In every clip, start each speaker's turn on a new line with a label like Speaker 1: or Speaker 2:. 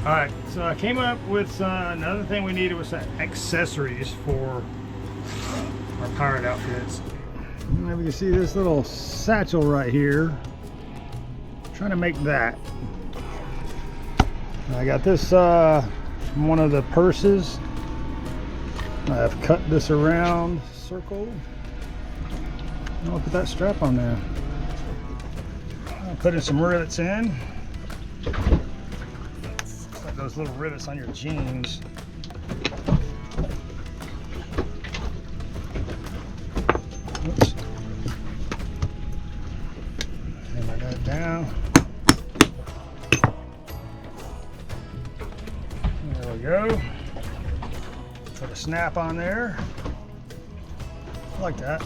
Speaker 1: All right, so I came up with another thing we needed was some accessories for our pirate outfits. And we can see this little satchel right here. I'm trying to make that. I got this from one of the purses. I've cut this around circle. I'll put that strap on there. I'll put in some rivets in. Those little rivets on your jeans. Oops. Hammer that down. There we go. Put a snap on there. Like that.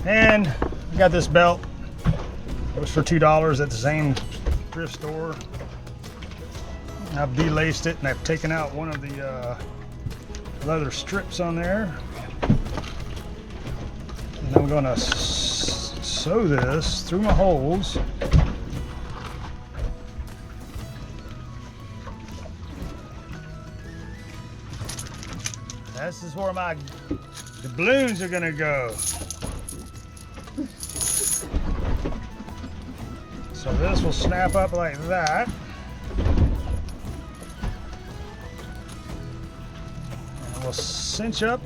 Speaker 1: And I got this belt. It was for $2 at the same thrift store. I've delaced it and I've taken out one of the leather strips on there. And I'm going to sew this through my holes. This is where my doubloons are going to go. So this will snap up like that. We'll cinch up.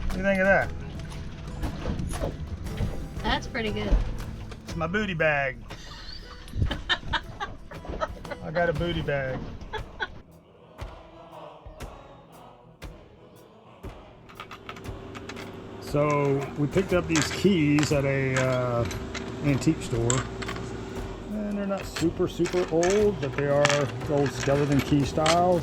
Speaker 1: What do you think of that?
Speaker 2: That's pretty good.
Speaker 1: It's my booty bag. I got a booty bag. So we picked up these keys at a antique store, and they're not super old, but they are old skeleton key styles.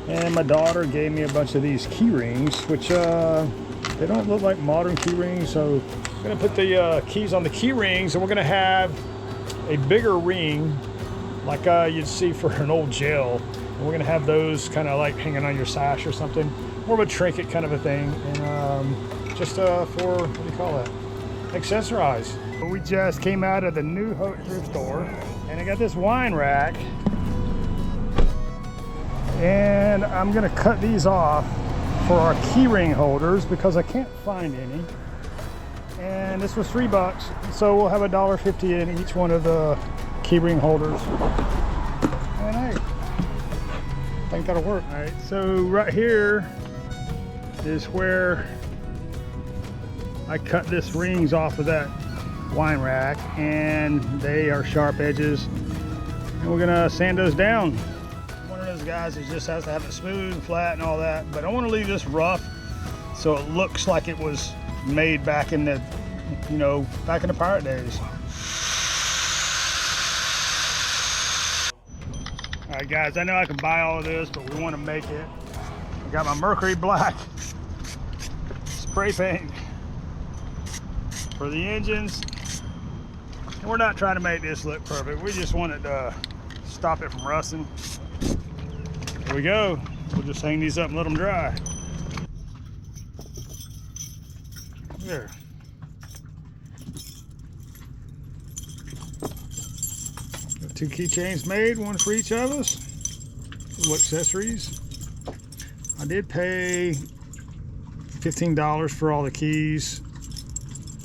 Speaker 1: And my daughter gave me a bunch of these key rings, which they don't look like modern key rings, so I'm gonna put the keys on the key rings, and we're gonna have a bigger ring like you'd see for an old jail, and we're gonna have those kind of like hanging on your sash or something, more of a trinket kind of a thing, and just for, what do you call that, accessorize. We just came out of the new thrift store, and I got this wine rack, and I'm gonna cut these off for our key ring holders because I can't find any. And this was $3, so we'll have $1.50 in each one of the key ring holders. And I think that'll work. All right, so right here is where I cut this rings off of that wine rack, and they are sharp edges, and we're gonna sand those down. One of those guys that just has to have it smooth and flat and all that, but I want to leave this rough so it looks like it was made back in the, you know, back in the pirate days. All right guys, I know I can buy all of this, but we want to make it. I got my Mercury Black spray paint for the engines. And we're not trying to make this look perfect. We just wanted to stop it from rusting. Here we go. We'll just hang these up and let them dry. There. Got 2 keychains made, one for each of us. Little accessories. I did pay $15 for all the keys.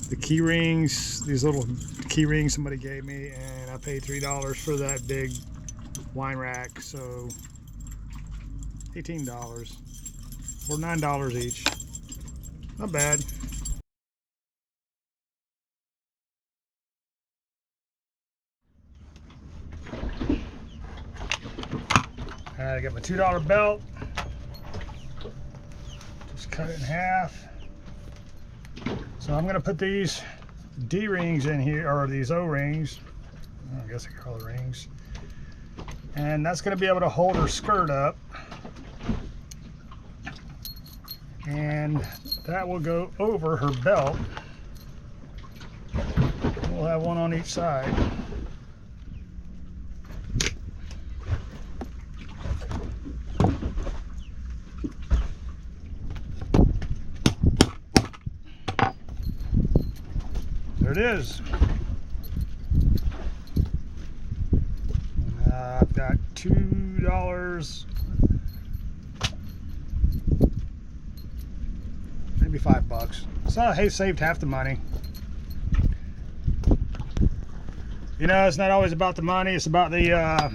Speaker 1: The key rings, these little key rings somebody gave me, and I paid $3 for that big wine rack, so $18 or $9 each. Not bad. I got my $2 belt. Just cut it in half. So I'm gonna put these D-rings in here, or these O-rings. I guess I could call it rings. And that's gonna be able to hold her skirt up. And that will go over her belt. We'll have one on each side. There it is. I've got $2, maybe $5. So hey, saved half the money. You know, it's not always about the money. It's about the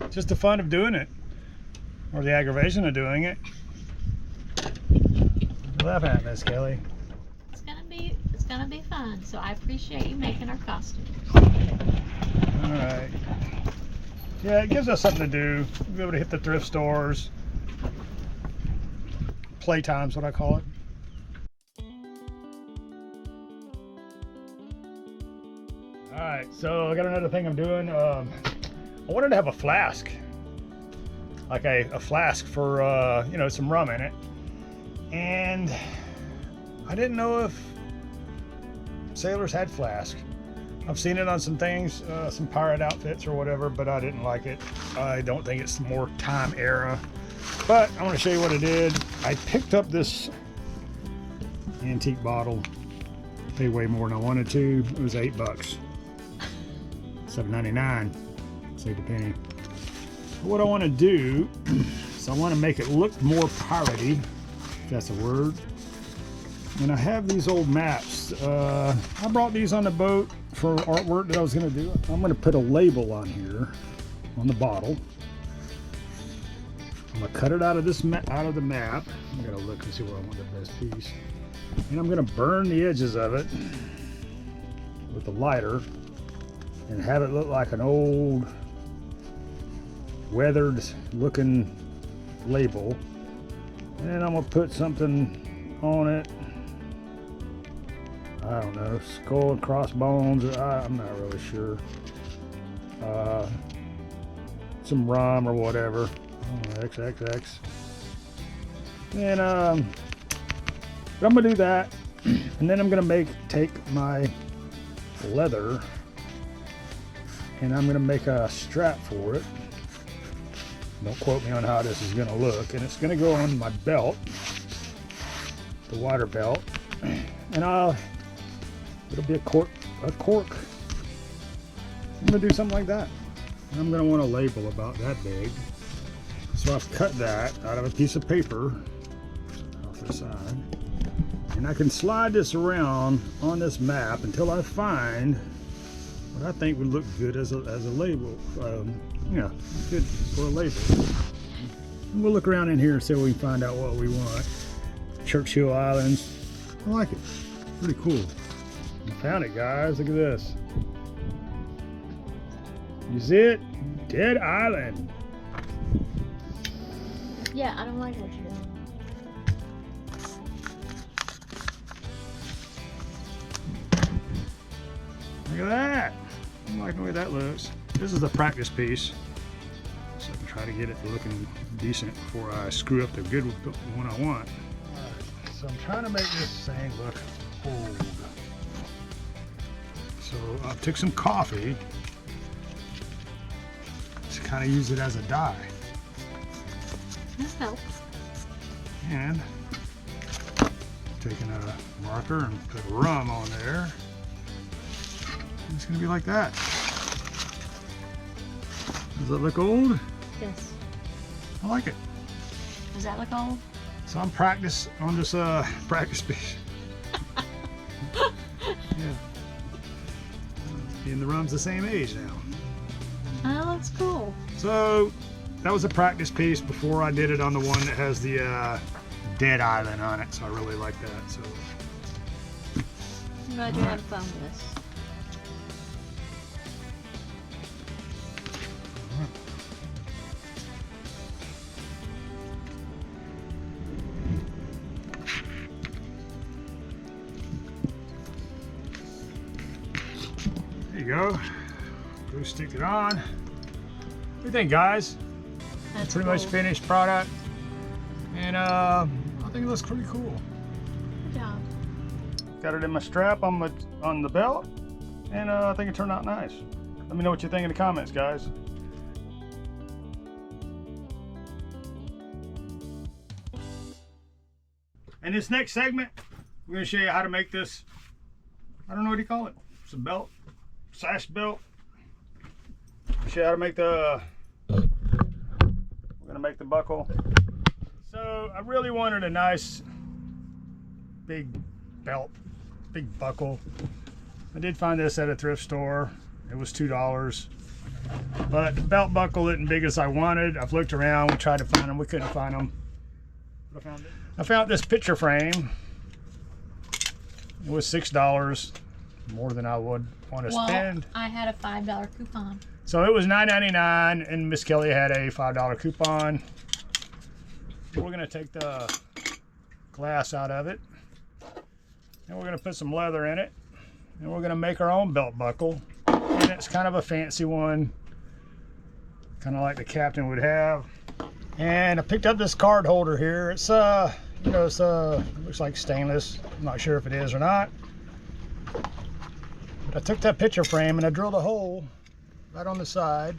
Speaker 1: just the fun of doing it, or the aggravation of doing it. Laugh at Miss Kelly.
Speaker 2: It's gonna be fun. So I appreciate you making our costumes.
Speaker 1: All right. Yeah, it gives us something to do. We'll be able to hit the thrift stores. Playtime's what I call it. All right, so I got another thing I'm doing. I wanted to have a flask, like a flask for you know, some rum in it, and I didn't know if sailors had flask. I've seen it on some things, some pirate outfits or whatever, but I didn't like it. I don't think it's more time era. But I want to show you what I did. I picked up this antique bottle. Paid way more than I wanted to. It was $8. $7.99. Saved a penny. What I want to do is I want to make it look more piratey, if that's a word. And I have these old maps. I brought these on the boat for artwork that I was going to do. I'm going to put a label on here, on the bottle. I'm going to cut it out of this out of the map. I'm going to look and see where I want the best piece. And I'm going to burn the edges of it with a lighter and have it look like an old weathered looking label. And I'm going to put something on it. I don't know, skull and crossbones, I'm not really sure. Some rum or whatever. XXX. And but I'm gonna do that, and then I'm gonna take my leather, and I'm gonna make a strap for it. Don't quote me on how this is gonna look, and it's gonna go on my belt, the water belt, and it'll be a cork. I'm gonna do something like that. And I'm gonna want a label about that big. So I've cut that out of a piece of paper off the side. And I can slide this around on this map until I find what I think would look good as a label. Yeah, good for a label. And we'll look around in here and see if we can find out what we want. Churchill Islands. I like it. Pretty cool. I found it, guys. Look at this. You see it? Dead Island.
Speaker 2: Yeah, I don't like what you're doing.
Speaker 1: Look at that. I'm liking the way that looks. This is a practice piece, so I can try to get it looking decent before I screw up the good one I want. Alright, so I'm trying to make this thing look old. So I took some coffee to kind of use it as a dye.
Speaker 2: This helps.
Speaker 1: And taking a marker and put rum on there. And it's going to be like that. Does that look old?
Speaker 2: Yes.
Speaker 1: I like it.
Speaker 2: Does that look old?
Speaker 1: So I'm practice on this practice piece. Yeah. And the rum's the same age now.
Speaker 2: Oh, that's cool.
Speaker 1: So that was a practice piece before I did it on the one that has the Dead Island on it. So I really like that. So
Speaker 2: I'm glad you're having fun with this.
Speaker 1: you go. Go stick it on. What do you think, guys?
Speaker 2: That's
Speaker 1: Pretty much finished product. And I think it looks pretty cool.
Speaker 2: Good job.
Speaker 1: Got it in my strap on the belt, and I think it turned out nice. Let me know what you think in the comments, guys. In this next segment, we're going to show you how to make this, I don't know what you call it. It's a belt, sash belt. Show you how to make the, we're going to make the buckle. So I really wanted a nice big belt, big buckle. I did find this at a thrift store. It was $2. But the belt buckle isn't big as I wanted. I've looked around, we tried to find them, we couldn't find them. But I found this picture frame. It was $6, more than I would want to spend.
Speaker 2: I had a $5 coupon.
Speaker 1: So it was $9.99, and Miss Kelly had a $5 coupon. We're gonna take the glass out of it, and we're gonna put some leather in it, and we're gonna make our own belt buckle. And it's kind of a fancy one, kind of like the captain would have. And I picked up this card holder here. It's you know, it's looks like stainless. I'm not sure if it is or not. But I took that picture frame and I drilled a hole right on the side,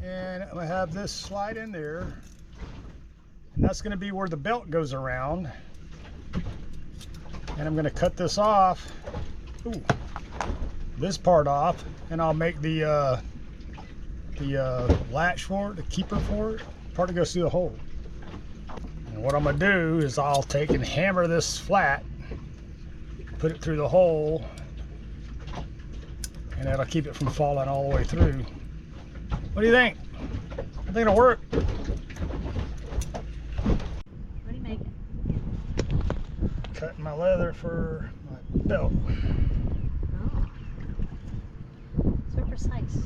Speaker 1: and I'm gonna have this slide in there, and that's gonna be where the belt goes around. And I'm gonna cut this off, this part off, and I'll make the latch for it, the keeper for it, part that goes through the hole. And what I'm gonna do is I'll take and hammer this flat, put it through the hole, and that'll keep it from falling all the way through. What do you think? I think it'll work.
Speaker 2: What are you making?
Speaker 1: Cutting my leather for my belt.
Speaker 2: Oh. So precise.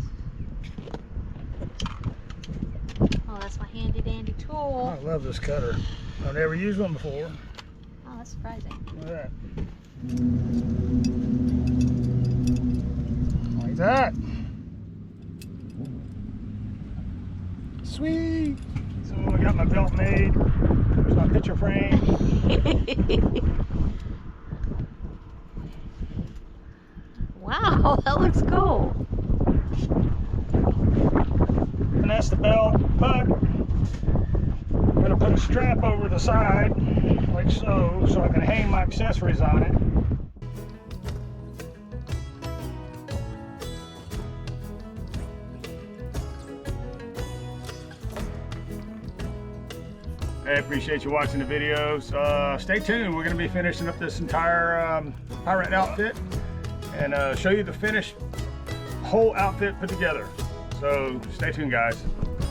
Speaker 2: Oh, that's my handy dandy tool.
Speaker 1: I love this cutter. I've never used one before.
Speaker 2: Oh, that's surprising.
Speaker 1: Look at that. Like that. Sweet. So I got my belt made. There's my picture frame.
Speaker 2: Wow, that looks cool.
Speaker 1: And that's the belt, but I'm going to put a strap over the side, like so I can hang my accessories on it. I appreciate you watching the videos. Stay tuned. We're going to be finishing up this entire pirate outfit and show you the finished whole outfit put together. So stay tuned, guys.